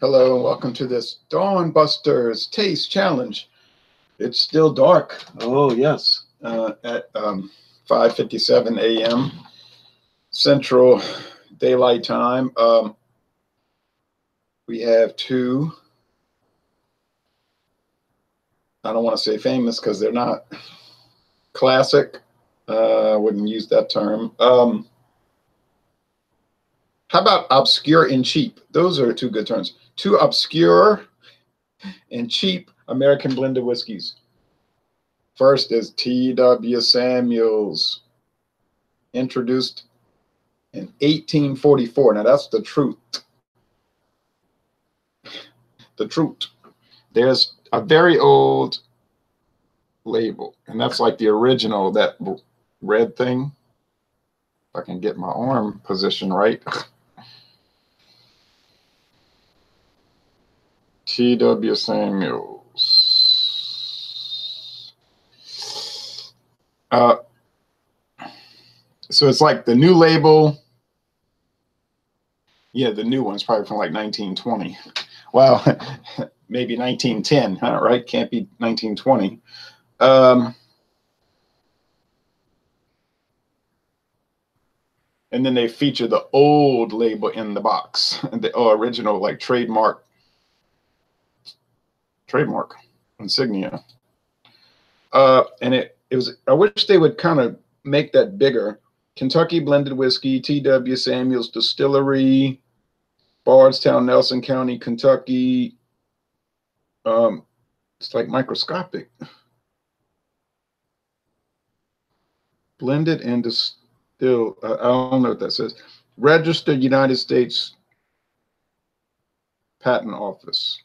Hello, and welcome to this Dawn Busters Taste Challenge. It's still dark. Oh yes, at 5:57 a.m. Central Daylight Time. We have two. I don't want to say famous because they're not classic. I wouldn't use that term. How about obscure and cheap? Those are two good terms. Two obscure and cheap American blended whiskeys. First is T.W. Samuels, introduced in 1844. Now that's the truth. The truth. There's a very old label, and that's like the original, that red thing. If I can get my arm position right. T.W. Samuels. So it's like the new label. Yeah, the new one's probably from like 1920. Well, maybe 1910, huh, right? Can't be 1920. And then they feature the old label in the box, the original like trademark insignia. And it was, I wish they would kind of make that bigger. Kentucky Blended Whiskey, T.W. Samuels Distillery, Bardstown, Nelson County, Kentucky. It's like microscopic. Blended and distilled. I don't know what that says. Registered United States Patent Office.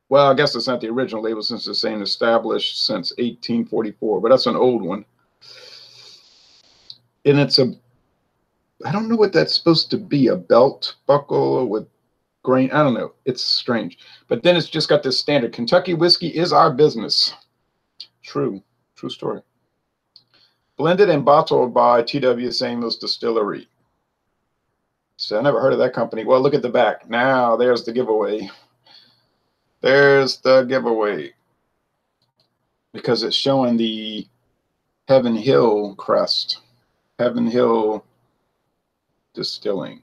Well, I guess it's not the original label since it's saying established since 1844, but that's an old one. And it's a, I don't know what that's supposed to be, a belt buckle with grain. I don't know. It's strange. But then it's just got this standard. Kentucky whiskey is our business. True story. Blended and bottled by T.W. Samuels Distillery. So I never heard of that company. Well, look at the back. Now there's the giveaway. There's the giveaway. Because it's showing the Heaven Hill crest. Heaven Hill Distilling.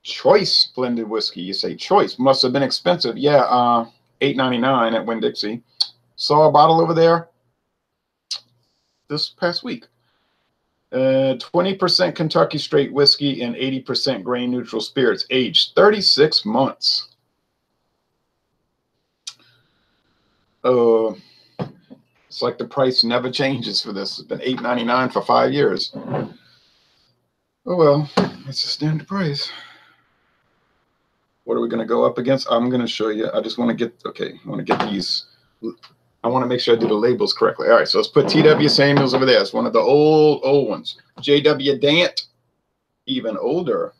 Choice blended whiskey. You say choice. Must have been expensive. Yeah, $8.99 at Winn-Dixie. Saw a bottle over there this past week. 20% Kentucky straight whiskey and 80% grain neutral spirits, aged 36 months. It's like the price never changes for this. It's been $8.99 for 5 years. Oh well, it's a standard price. What are we going to go up against? I'm going to show you. I just want to get, okay, I want to get these. I want to make sure I do the labels correctly. All right, so let's put T.W. Samuels over there. It's one of the old ones. J.W. Dant, even older.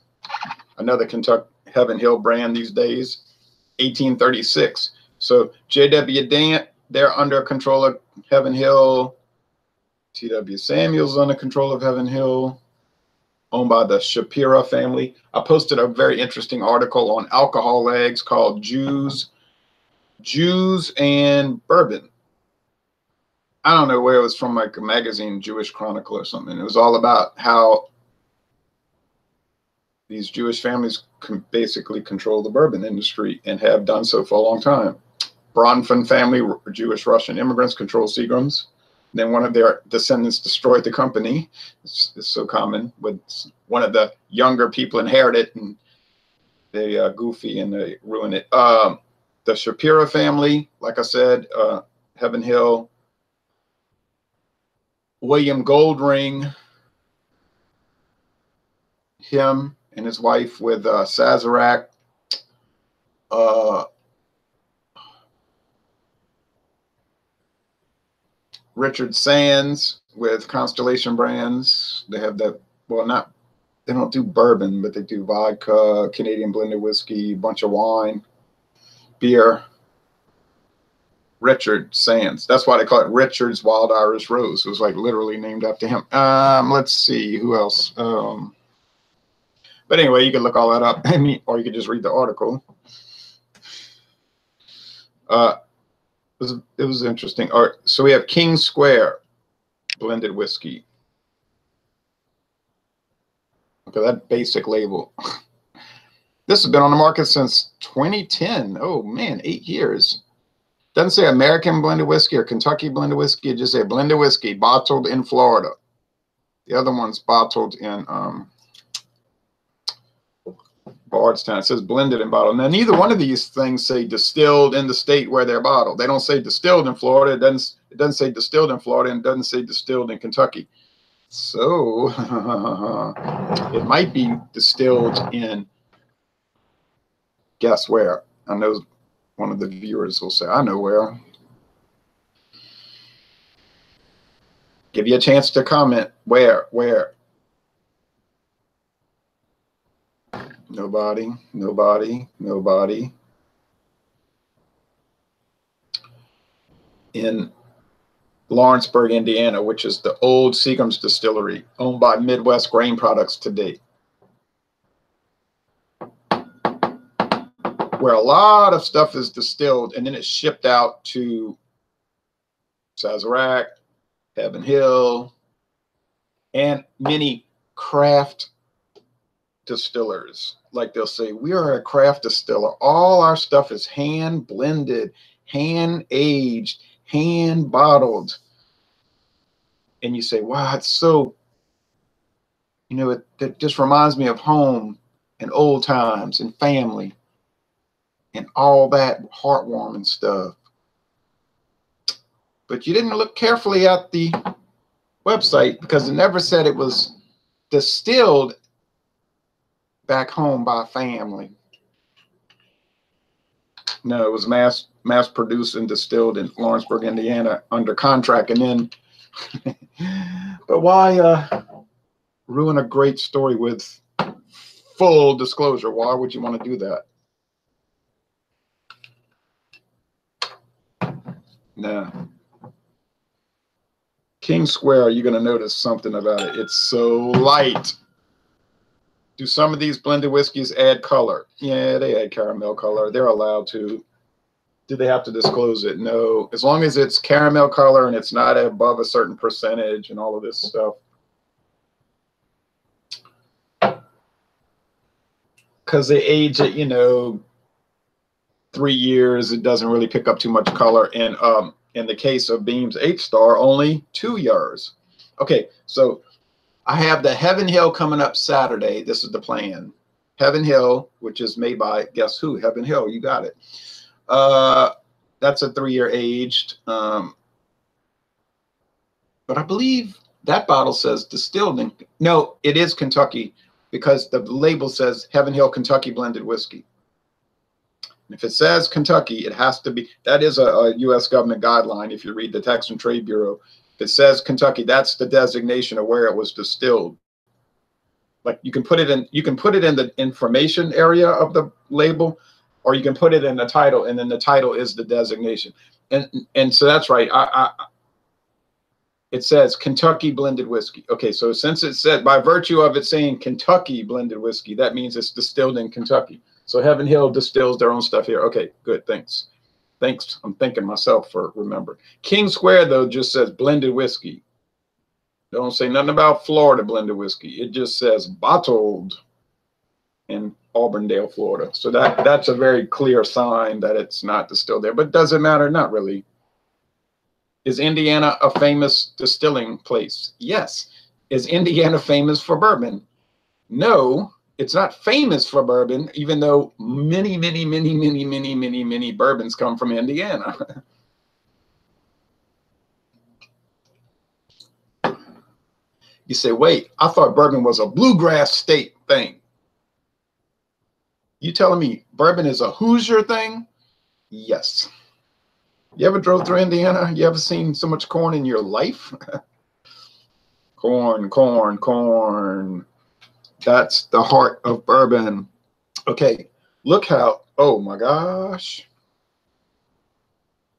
Another Kentucky Heaven Hill brand these days, 1836. So J.W. Dant, they're under control of Heaven Hill. T.W. Samuels under control of Heaven Hill, owned by the Shapira family. I posted a very interesting article on Alcohol Eggs called Jews and Bourbon. I don't know where it was from, like a magazine, Jewish Chronicle or something. It was all about how these Jewish families can basically control the bourbon industry and have done so for a long time. Bronfman family, Jewish Russian immigrants, control Seagram's. Then one of their descendants destroyed the company. It's so common with one of the younger people inherit it and they goofy and they ruin it. The Shapira family, like I said, Heaven Hill. William Goldring, him and his wife with Sazerac. Richard Sands with Constellation Brands. They have that, well, not, they don't do bourbon, but they do vodka, Canadian blended whiskey, bunch of wine, beer. Richard Sands. That's why they call it Richard's Wild Irish Rose. It was like literally named after him. Let's see who else. But anyway, you can look all that up. I mean, or you could just read the article. It was interesting. All right, so we have King Square blended whiskey. Okay, that basic label. This has been on the market since 2010. Oh man, 8 years. Doesn't say American blended whiskey or Kentucky blended whiskey. It just said blended whiskey bottled in Florida. The other one's bottled in Bardstown. It says blended and bottled. Now, neither one of these things say distilled in the state where they're bottled. They don't say distilled in Florida. It doesn't say distilled in Florida, and it doesn't say distilled in Kentucky. So it might be distilled in, guess where? I know one of the viewers will say, I know where. Give you a chance to comment. Where? Nobody. In Lawrenceburg, Indiana, which is the old Seagram's distillery, owned by Midwest Grain Products today, where a lot of stuff is distilled and then it's shipped out to Sazerac, Heaven Hill, and many craft distillers. Like they'll say, we are a craft distiller. All our stuff is hand blended, hand aged, hand bottled. And you say, wow, it's so, you know, it just reminds me of home and old times and family and all that heartwarming stuff. But you didn't look carefully at the website because it never said it was distilled back home by family. No, it was mass produced and distilled in Lawrenceburg, Indiana, under contract. And then, but why ruin a great story with full disclosure? Why would you want to do that? No. King Square, you're going to notice something about it. It's so light. Do some of these blended whiskeys add color? Yeah, they add caramel color. They're allowed to. Do they have to disclose it? No. As long as it's caramel color and it's not above a certain percentage and all of this stuff. Because they age it, you know, 3 years, it doesn't really pick up too much color. And in the case of Beam's 8-star, only 2 years. Okay, so I have the Heaven Hill coming up Saturday. This is the plan. Heaven Hill, which is made by, guess who? Heaven Hill, you got it. That's a 3-year aged. But I believe that bottle says distilled in, no, it is Kentucky because the label says Heaven Hill Kentucky blended whiskey. And if it says Kentucky, it has to be, that is a U.S. government guideline. If you read the Tax and Trade Bureau, if it says Kentucky, that's the designation of where it was distilled. Like you can put it in the information area of the label, or you can put it in the title, and then the title is the designation. And so that's right. It says Kentucky blended whiskey. Okay, so since it said, by virtue of it saying Kentucky blended whiskey, that means it's distilled in Kentucky. So Heaven Hill distills their own stuff here. Okay, good, thanks. Thanks, I'm thanking myself for remembering. King Square, though, just says blended whiskey. Don't say nothing about Florida blended whiskey. It just says bottled in Auburndale, Florida. So that's a very clear sign that it's not distilled there. But does it matter? Not really. Is Indiana a famous distilling place? Yes. Is Indiana famous for bourbon? No, it's not famous for bourbon, even though many bourbons come from Indiana. You say, wait, I thought bourbon was a bluegrass state thing. You telling me bourbon is a Hoosier thing? Yes. You ever drove through Indiana? You ever seen so much corn in your life? Corn, corn, corn. That's the heart of bourbon. Okay, look how, oh my gosh.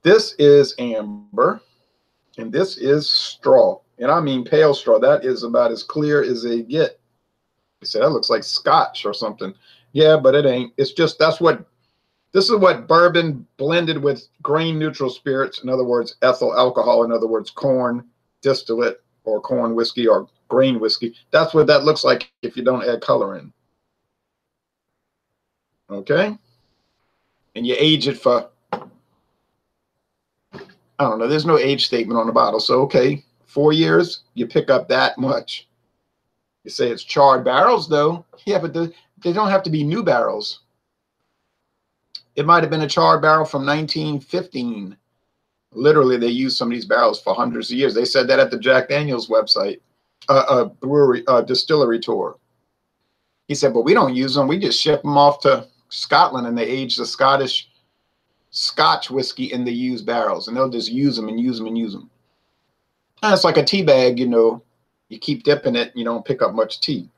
This is amber, and this is straw. And I mean pale straw. That is about as clear as they get. He said, that looks like scotch or something. Yeah, but it ain't. It's just, this is what bourbon blended with grain neutral spirits, in other words, ethyl alcohol, in other words, corn distillate or corn whiskey or grain whiskey. That's what that looks like if you don't add color in. Okay? And you age it for, I don't know, there's no age statement on the bottle. So, okay, 4 years, you pick up that much. You say it's charred barrels, though. Yeah, but they don't have to be new barrels. It might have been a charred barrel from 1915. Literally, they used some of these barrels for hundreds of years. They said that at the Jack Daniels website, brewery, distillery tour. He said, but we don't use them. We just ship them off to Scotland, and they age the Scotch whiskey in the used barrels, and they'll just use them and use them and use them. And it's like a tea bag, you know. You keep dipping it, and you don't pick up much tea.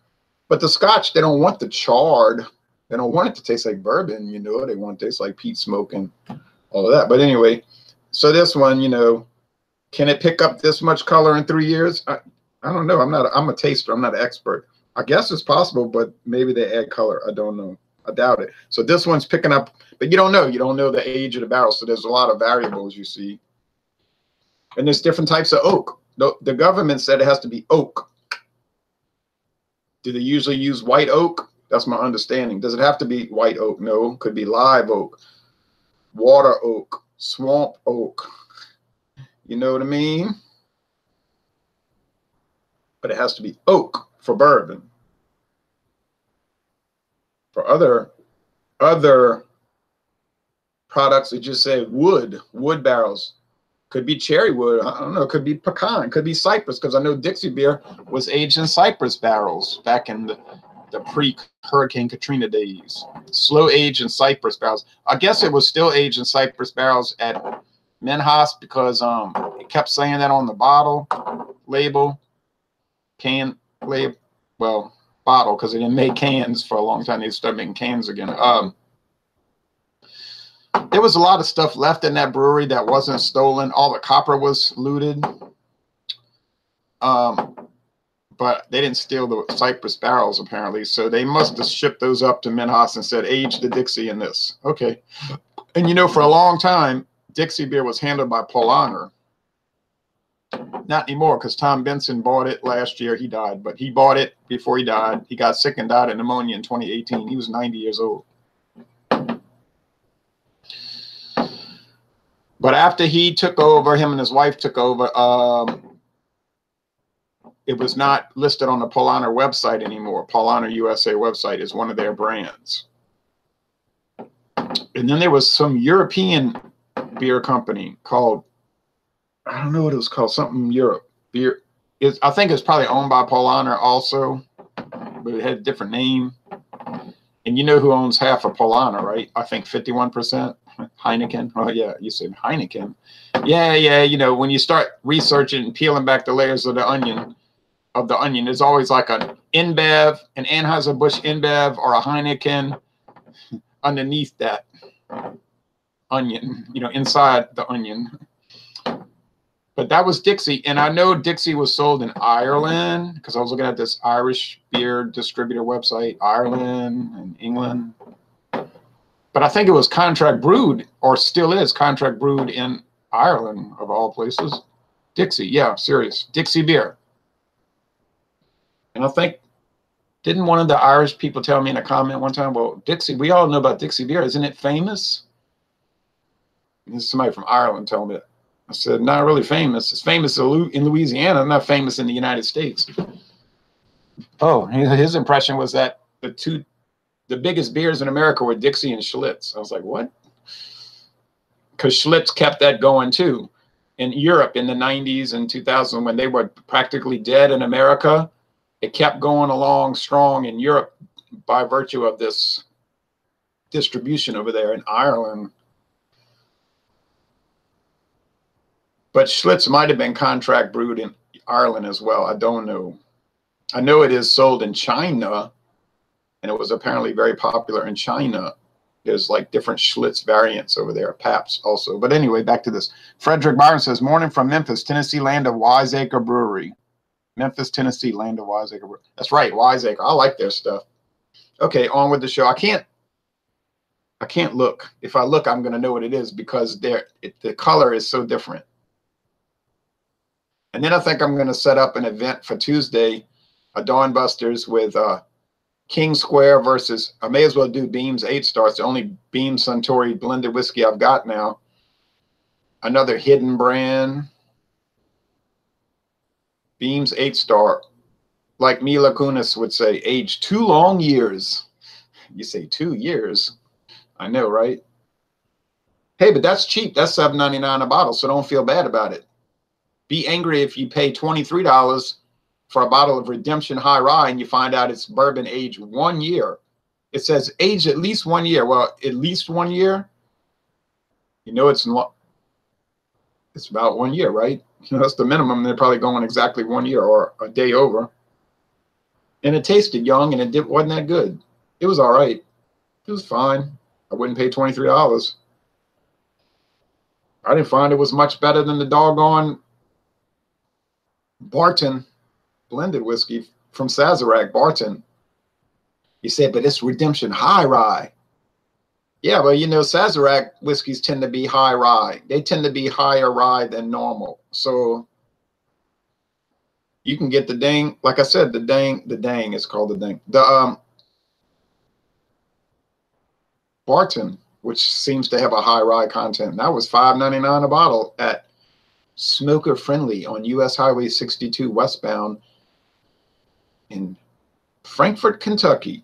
But the Scotch, they don't want the charred. They don't want it to taste like bourbon, you know. They want it to taste like peat smoke and all of that. But anyway, so this one, you know, can it pick up this much color in 3 years? I don't know. I'm a taster. I'm not an expert. I guess it's possible, but maybe they add color. I don't know. I doubt it. So this one's picking up, but you don't know. You don't know the age of the barrel. So there's a lot of variables you see. And there's different types of oak. The government said it has to be oak. Do they usually use white oak? That's my understanding. Does it have to be white oak? No. It could be live oak, water oak, swamp oak. You know what I mean? But it has to be oak for bourbon. For other products, it just say wood barrels. Could be cherry wood. I don't know. It could be pecan. Could be cypress, because I know Dixie beer was aged in cypress barrels back in the pre-Hurricane Katrina days. Slow aged in cypress barrels. I guess it was still aged in cypress barrels at Menhaus because it kept saying that on the bottle label, can label, well, bottle, because they didn't make cans for a long time. They started making cans again. There was a lot of stuff left in that brewery that wasn't stolen. All the copper was looted. But they didn't steal the cypress barrels, apparently. So they must have shipped those up to Menhaus and said, age the Dixie in this. Okay. And, you know, for a long time, Dixie beer was handled by Paulaner. Not anymore, because Tom Benson bought it last year. He died, but he bought it before he died. He got sick and died of pneumonia in 2018. He was 90 years old. But after he took over, him and his wife took over, it was not listed on the Paulaner website anymore. Paulaner USA website is one of their brands. And then there was some European beer company called, I don't know what it was called, something Europe. Beer. I think it's probably owned by Paulaner also, but it had a different name. And you know who owns half of Paulaner, right? I think 51%. Heineken. Oh, yeah, you said Heineken. Yeah, you know, when you start researching and peeling back the layers of the onion, there's always like an InBev, an Anheuser-Busch InBev, or a Heineken underneath that onion, you know, inside the onion. But that was Dixie. And I know Dixie was sold in Ireland, because I was looking at this Irish beer distributor website, Ireland and England. But I think it was contract brewed, or still is contract brewed in Ireland, of all places. Dixie, yeah, serious. Dixie beer. And I think, didn't one of the Irish people tell me in a comment one time, well, Dixie, we all know about Dixie beer. Isn't it famous? And this is somebody from Ireland telling me that. I said, not really famous. It's famous in Louisiana, not famous in the United States. Oh, his impression was that the biggest beers in America were Dixie and Schlitz. I was like, what? Because Schlitz kept that going too. In Europe in the 90s and 2000, when they were practically dead in America, it kept going along strong in Europe by virtue of this distribution over there in Ireland. But Schlitz might have been contract brewed in Ireland as well. I don't know. I know it is sold in China, and it was apparently very popular in China. There's like different Schlitz variants over there, Pabst also. But anyway, back to this. Frederick Byron says, morning from Memphis, Tennessee, land of Wiseacre Brewery. Memphis, Tennessee, land of Wiseacre. That's right, Wiseacre. I like their stuff. Okay, on with the show. I can't look. If I look, I'm going to know what it is because the color is so different. And then I think I'm going to set up an event for Tuesday, a Dawn Busters with King Square versus, I may as well do Beams 8 Star. It's the only Beam Suntory blended whiskey I've got now. Another hidden brand. Beams 8 Star. Like Mila Kunis would say, aged 2 long years. You say 2 years. I know, right? Hey, but that's cheap. That's $7.99 a bottle, so don't feel bad about it. Be angry if you pay $23 for a bottle of Redemption High Rye and you find out it's bourbon aged 1 year. It says aged at least 1 year. Well, at least 1 year. You know it's about 1 year, right? You know, that's the minimum. They're probably going exactly 1 year or a day over. And it tasted young, and it wasn't that good. It was all right. It was fine. I wouldn't pay $23. I didn't find it was much better than the doggone Barton blended whiskey from Sazerac. Barton. You said, but it's Redemption High Rye. Yeah, well, you know, Sazerac whiskeys tend to be high rye. They tend to be higher rye than normal. So you can get the dang, like I said, the dang, it's called the dang. The Barton, which seems to have a high rye content. That was $5.99 a bottle at Smoker Friendly on US Highway 62 westbound in Frankfort, Kentucky.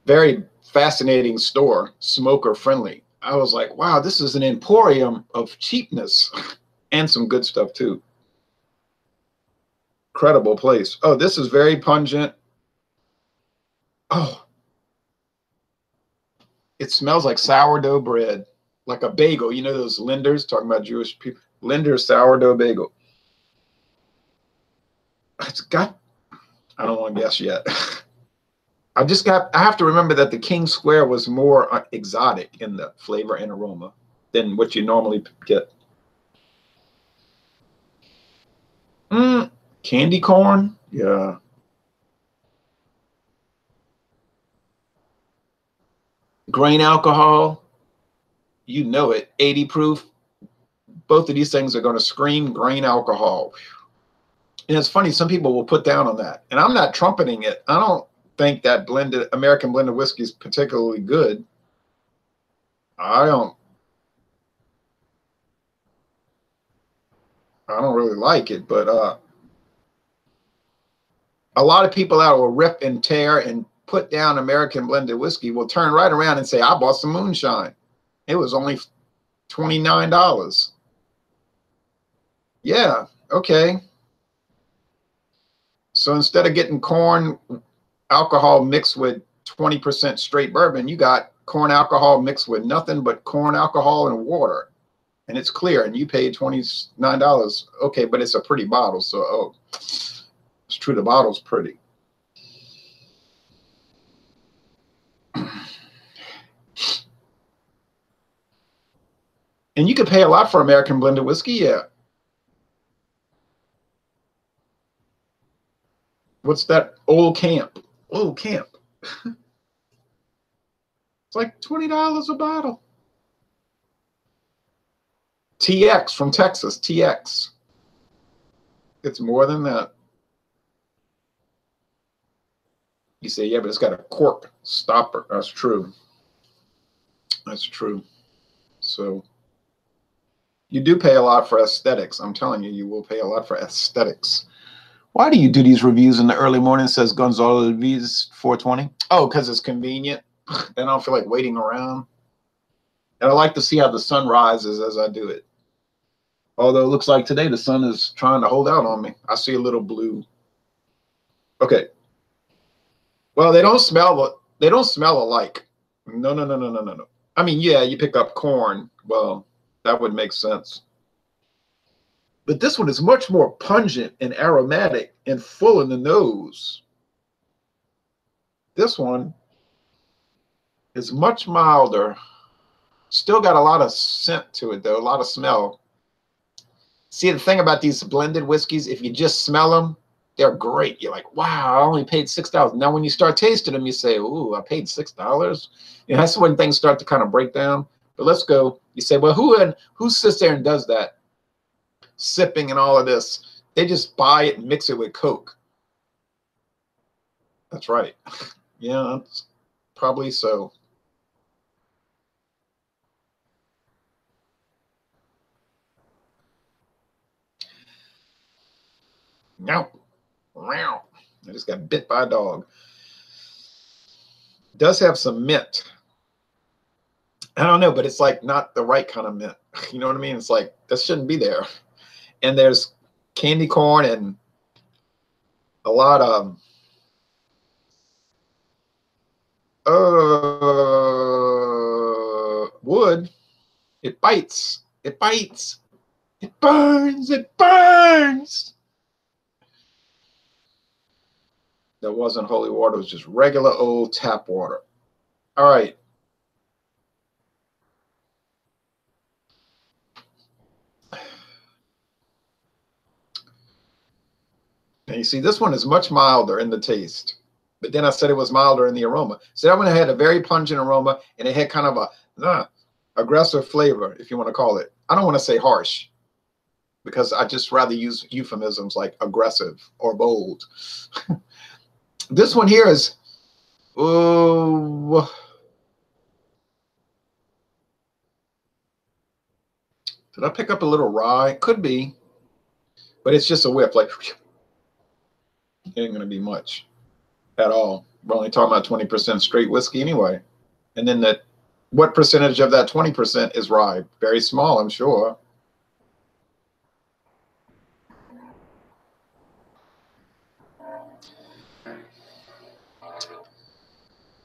Very fascinating store, Smoker Friendly. I was like, wow, this is an emporium of cheapness and some good stuff too. Incredible place. Oh, this is very pungent. Oh, it smells like sourdough bread, like a bagel. You know those Linders, talking about Jewish people. Linder's sourdough bagel. It's got, I don't want to guess yet. I have to remember that the King Square was more exotic in the flavor and aroma than what you normally get. Candy corn? Yeah. Grain alcohol? You know it. 80 proof. Both of these things are going to scream grain alcohol. And it's funny, some people will put down on that. And I'm not trumpeting it. I don't think that American blended whiskey is particularly good. I don't really like it, but a lot of people that will rip and tear and put down American blended whiskey will turn right around and say, I bought some moonshine. It was only $29. Yeah, okay. So instead of getting corn alcohol mixed with 20% straight bourbon, you got corn alcohol mixed with nothing but corn alcohol and water. And it's clear, and you paid $29. Okay, but it's a pretty bottle, so oh, it's true, the bottle's pretty. And you could pay a lot for American blended whiskey, yeah. What's that? Old Camp. Old Camp. It's like $20 a bottle. TX from Texas, TX. It's more than that. You say, yeah, but it's got a cork stopper. That's true. That's true. So you do pay a lot for aesthetics. I'm telling you, you will pay a lot for aesthetics. Why do you do these reviews in the early morning, says Gonzalo Luis 420? Oh, because it's convenient. Then I don't feel like waiting around. And I like to see how the sun rises as I do it. Although it looks like today the sun is trying to hold out on me. I see a little blue. Okay. Well, they don't smell alike. No. I mean, yeah, you pick up corn. Well, that would make sense. But this one is much more pungent and aromatic and full in the nose. This one is much milder. Still got a lot of scent to it, though, a lot of smell. See, the thing about these blended whiskeys, if you just smell them, they're great. You're like, wow, I only paid $6. Now, when you start tasting them, you say, ooh, I paid $6. You know, that's when things start to kind of break down. But let's go. You say, well, who sits there and does that? Sipping and all of this. They just buy it and mix it with Coke. That's right. Yeah, that's probably so. Now, wow. I just got bit by a dog. It does have some mint. I don't know, but it's like not the right kind of mint. You know what I mean? It's like, this shouldn't be there. And there's candy corn and a lot of wood. It bites. It bites. It burns. It burns. That wasn't holy water. It was just regular old tap water. All right. Now you see, this one is much milder in the taste. But then I said it was milder in the aroma. So that one had a very pungent aroma, and it had kind of a aggressive flavor, if you want to call it. I don't want to say harsh, because I just rather use euphemisms like aggressive or bold. This one here is, oh, did I pick up a little rye? Could be, but it's just a whiff. Like, it ain't going to be much at all. We're only talking about 20% straight whiskey anyway. And then what percentage of that 20% is rye? Very small, I'm sure.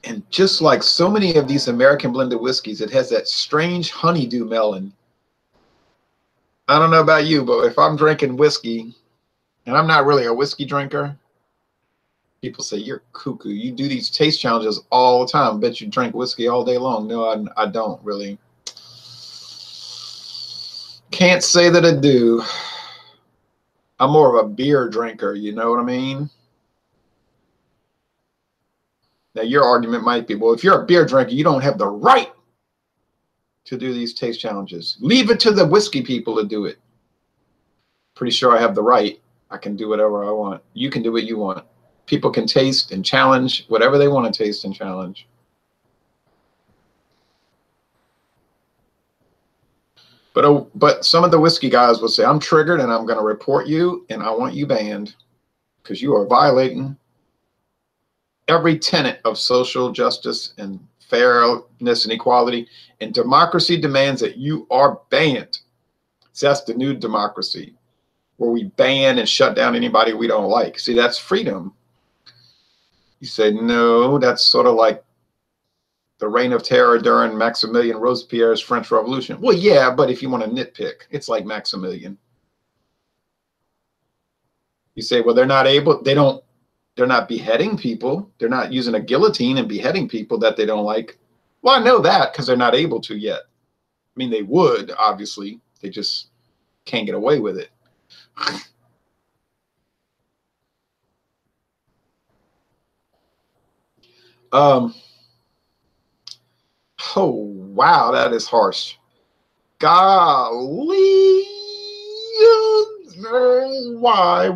And just like so many of these American blended whiskeys, it has that strange honeydew melon. I don't know about you, but if I'm drinking whiskey, and I'm not really a whiskey drinker, people say, you're cuckoo. You do these taste challenges all the time. Bet you drink whiskey all day long. No, I don't really. Can't say that I do. I'm more of a beer drinker, you know what I mean? Now, your argument might be, well, if you're a beer drinker, you don't have the right to do these taste challenges. Leave it to the whiskey people to do it. Pretty sure I have the right. I can do whatever I want. You can do what you want. People can taste and challenge whatever they want to taste and challenge. But some of the whiskey guys will say, I'm triggered and I'm going to report you and I want you banned because you are violating every tenet of social justice and fairness and equality. And democracy demands that you are banned. So that's the new democracy, where we ban and shut down anybody we don't like. See, that's freedom. You say, no, that's sort of like the reign of terror during Maximilien Robespierre's French Revolution. Well, yeah, but if you want to nitpick, it's like Maximilian. You say, well, they're not beheading people. They're not using a guillotine and beheading people that they don't like. Well, I know that because they're not able to yet. I mean, they would, obviously. They just can't get away with it. Oh, wow, that is harsh. Golly. Why?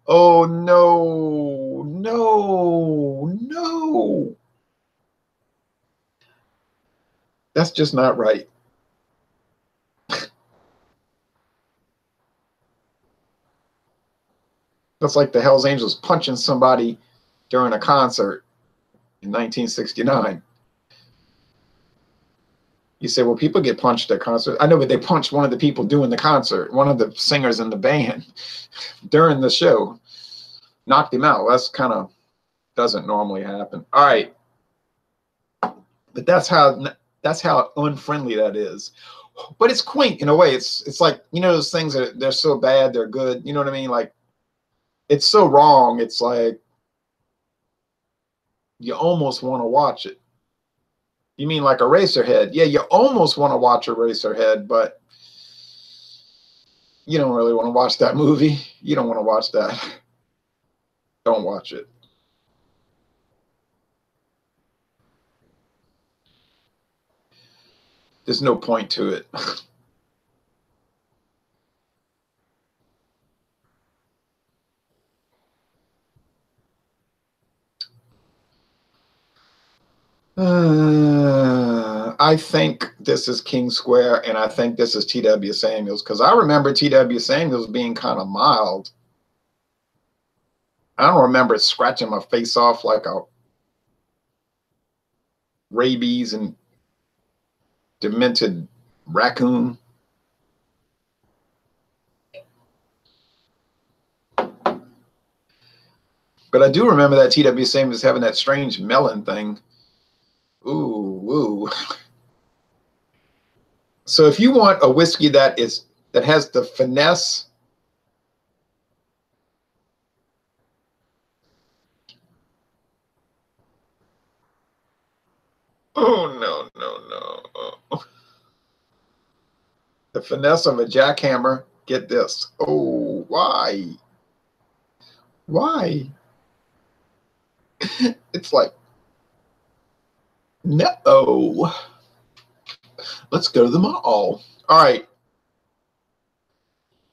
Oh, no. That's just not right. That's like the Hells Angels punching somebody during a concert in 1969. You say, well, people get punched at concerts. I know, but they punched one of the people doing the concert, one of the singers in the band during the show, knocked him out. That's kind of doesn't normally happen. All right. But that's how unfriendly that is. But it's quaint in a way. It's like, you know, those things that they're so bad, they're good. You know what I mean? Like, it's so wrong. It's like you almost want to watch it. You mean like Eraserhead? Yeah, you almost want to watch Eraserhead, but you don't really want to watch that movie. You don't want to watch that. Don't watch it. There's no point to it. I think this is King Square, and I think this is T.W. Samuels, because I remember T.W. Samuels being kind of mild. I don't remember scratching my face off like a rabies and demented raccoon. But I do remember that T.W. Samuels having that strange melon thing. Ooh, ooh. So if you want a whiskey that has the finesse, oh no, no, no. The finesse of a jackhammer, get this. Oh, why? Why? It's like, no. Let's go to the mall. All right.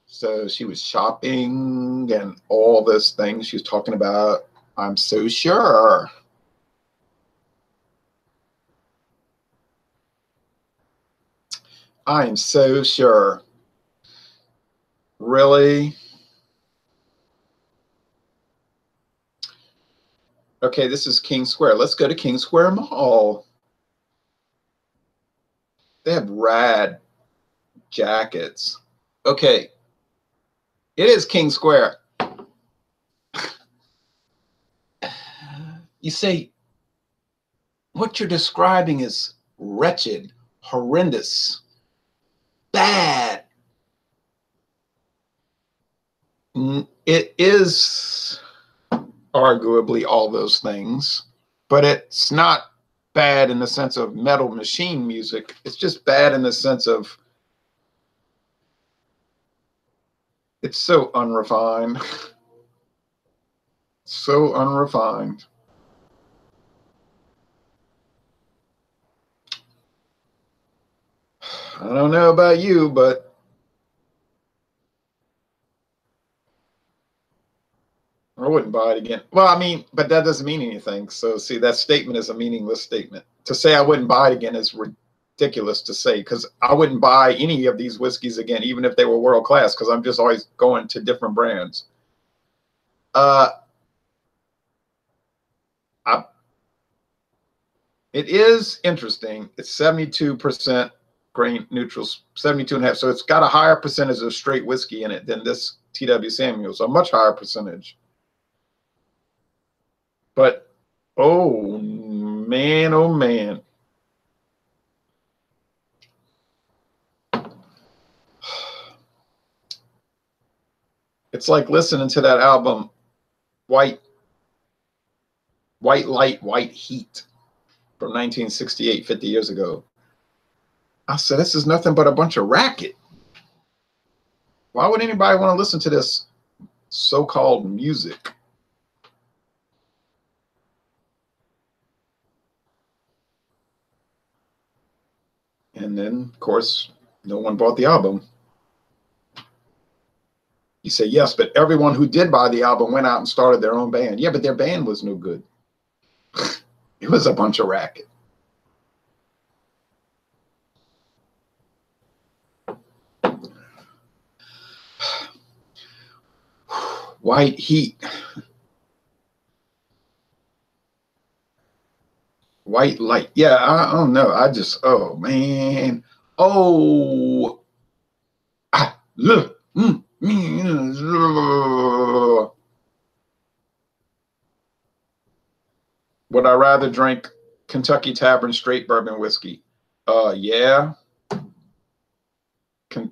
So she was shopping and all this thing she was talking about. I'm so sure. I am so sure. Really? Okay, this is King Square. Let's go to King Square Mall. They have rad jackets. Okay, it is King Square. You say, what you're describing is wretched, horrendous, bad. It is arguably all those things, but it's not bad in the sense of metal machine music. It's just bad in the sense of it's so unrefined. So unrefined. I don't know about you, but I wouldn't buy it again. Well, I mean, but that doesn't mean anything. So, see, that statement is a meaningless statement. To say I wouldn't buy it again is ridiculous to say, because I wouldn't buy any of these whiskeys again, even if they were world class, because I'm just always going to different brands. It is interesting. It's 72% grain neutral, 72.5. So it's got a higher percentage of straight whiskey in it than this T.W. Samuels, a much higher percentage. But, oh man, oh man. It's like listening to that album, White Light, White Heat from 1968, 50 years ago. I said, this is nothing but a bunch of racket. Why would anybody want to listen to this so-called music? And then, of course, no one bought the album. You say, yes, but everyone who did buy the album went out and started their own band. Yeah, but their band was no good. It was a bunch of racket. White Heat. White Light. Yeah, I don't know. I just, oh, man. Oh. Ah, look. Would I rather drink Kentucky Tavern straight bourbon whiskey? Yeah.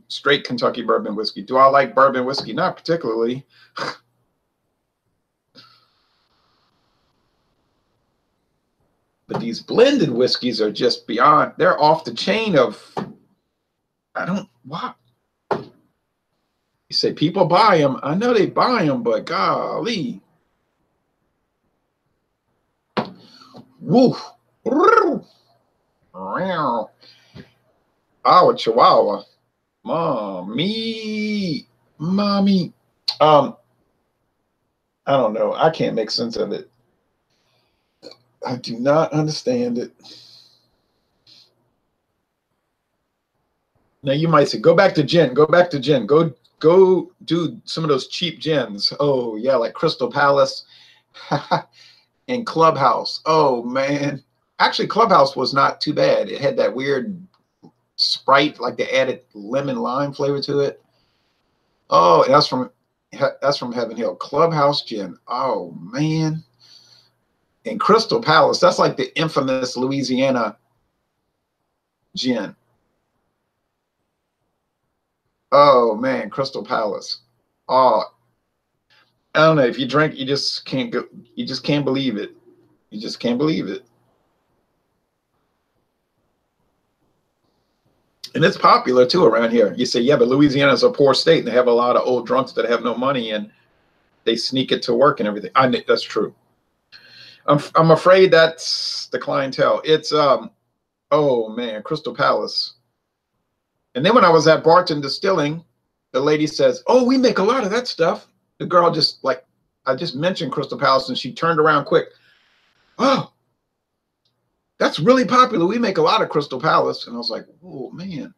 Straight Kentucky bourbon whiskey. Do I like bourbon whiskey? Not particularly. But these blended whiskeys are just beyond, they're off the chain of, I don't, wow. You say people buy them. I know they buy them, but golly. Woo. Our Chihuahua. Mommy. I don't know. I can't make sense of it. I do not understand it. Now you might say, go back to gin. Go back to gin. Go do some of those cheap gins. Oh yeah, like Crystal Palace and Clubhouse. Oh man. Actually, Clubhouse was not too bad. It had that weird Sprite, like they added lemon lime flavor to it. Oh, that's from Heaven Hill. Clubhouse gin. Oh man. And Crystal Palace, that's like the infamous Louisiana gin. Oh man, Crystal Palace. Oh, I don't know. If you drink, you just can't go. You just can't believe it. You just can't believe it. And it's popular too around here. You say, yeah, but Louisiana's a poor state, and they have a lot of old drunks that have no money, and they sneak it to work and everything. That's true. I'm afraid that's the clientele. It's oh man, Crystal Palace. And then when I was at Barton Distilling, the lady says, "Oh, we make a lot of that stuff." The girl just like, I just mentioned Crystal Palace, and she turned around quick. Oh, that's really popular. We make a lot of Crystal Palace. And I was like, oh man.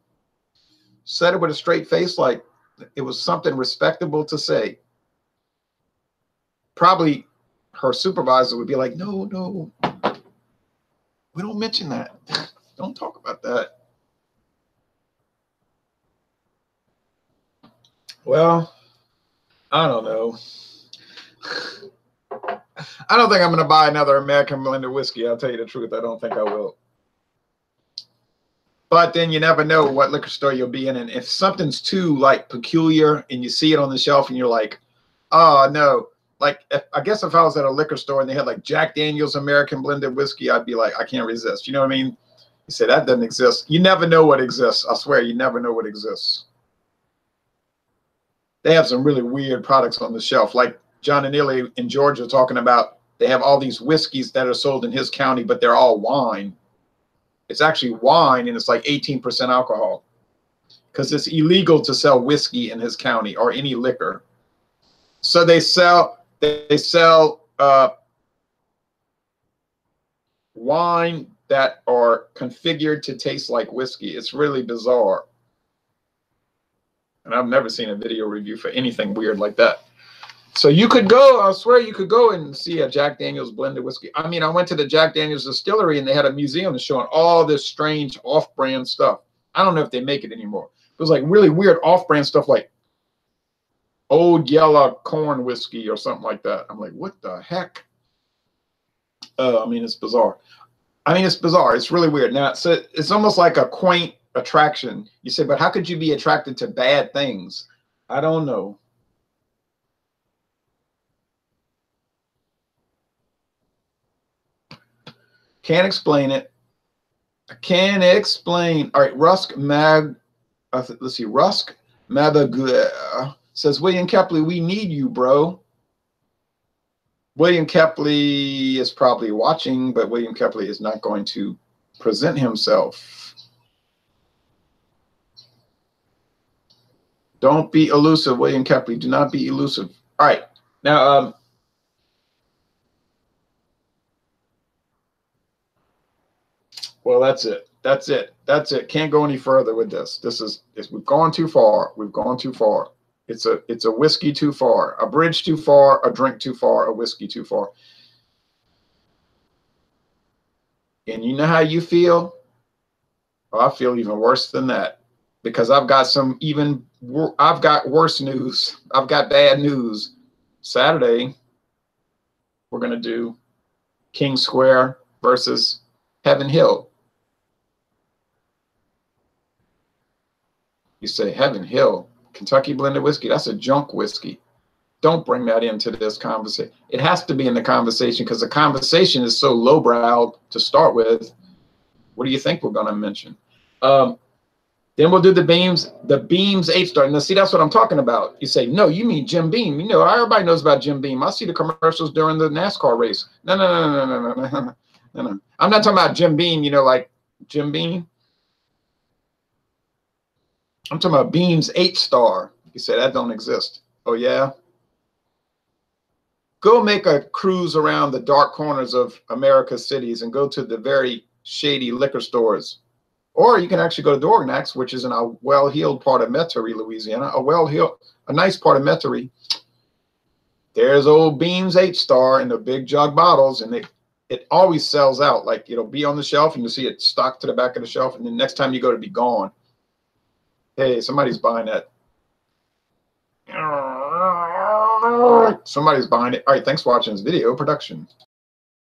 Said it with a straight face, like it was something respectable to say. Probably her supervisor would be like, no, we don't mention that. Don't talk about that. Well, I don't know. I don't think I'm going to buy another American blended whiskey. I'll tell you the truth. I don't think I will. But then you never know what liquor store you'll be in. And if something's too like peculiar and you see it on the shelf and you're like, oh no, like I guess if I was at a liquor store and they had like Jack Daniel's American blended whiskey, I'd be like, I can't resist. You know what I mean? You say that doesn't exist. You never know what exists. I swear, you never know what exists. They have some really weird products on the shelf, like John and Illy in Georgia talking about. They have all these whiskeys that are sold in his county, but they're all wine. It's actually wine, and it's like 18% alcohol because it's illegal to sell whiskey in his county or any liquor. So they sell wine that are configured to taste like whiskey. It's really bizarre. And I've never seen a video review for anything weird like that. So you could go, I swear you could go and see a Jack Daniel's blended whiskey. I mean, I went to the Jack Daniel's distillery and they had a museum showing all this strange off-brand stuff. I don't know if they make it anymore. It was like really weird off-brand stuff like Old Yellow Corn whiskey or something like that. I'm like, what the heck? I mean, it's bizarre. It's really weird. Now, so it's almost like a quaint attraction. You say, but how could you be attracted to bad things? I don't know. Can't explain it. I can't explain. All right, Rusk Mag. Let's see. Rusk Mabagua says, William Kepley, we need you, bro. William Kepley is probably watching, but William Kepley is not going to present himself. Don't be elusive, William Kepley. Do not be elusive. All right. Now, well, that's it. That's it. That's it. Can't go any further with this. We've gone too far. We've gone too far. It's a whiskey too far, a bridge too far, a drink too far, a whiskey too far. And you know how you feel? Well, I feel even worse than that because I've got worse news. I've got bad news. Saturday, we're going to do King Square versus Heaven Hill. You say Heaven Hill, Kentucky blended whiskey. That's a junk whiskey. Don't bring that into this conversation. It has to be in the conversation because the conversation is so lowbrow to start with. What do you think we're going to mention? Then we'll do the Beams 8-star. Now, see, that's what I'm talking about. You say, no, you mean Jim Beam. You know, everybody knows about Jim Beam. I see the commercials during the NASCAR race. No. I'm not talking about Jim Beam, you know, like Jim Beam. I'm talking about Beams 8-star. You say that don't exist. Oh, yeah? Go make a cruise around the dark corners of America's cities and go to the very shady liquor stores. Or you can actually go to Dorgnax, which is in a well-heeled part of Metairie, Louisiana, a nice part of Metairie. There's old Beams 8-star in the big jug bottles, and it always sells out. Like, it'll be on the shelf, and you'll see it stocked to the back of the shelf, and the next time you go, it'll be gone. Hey, somebody's buying that. Somebody's buying it. All right, thanks for watching this video production.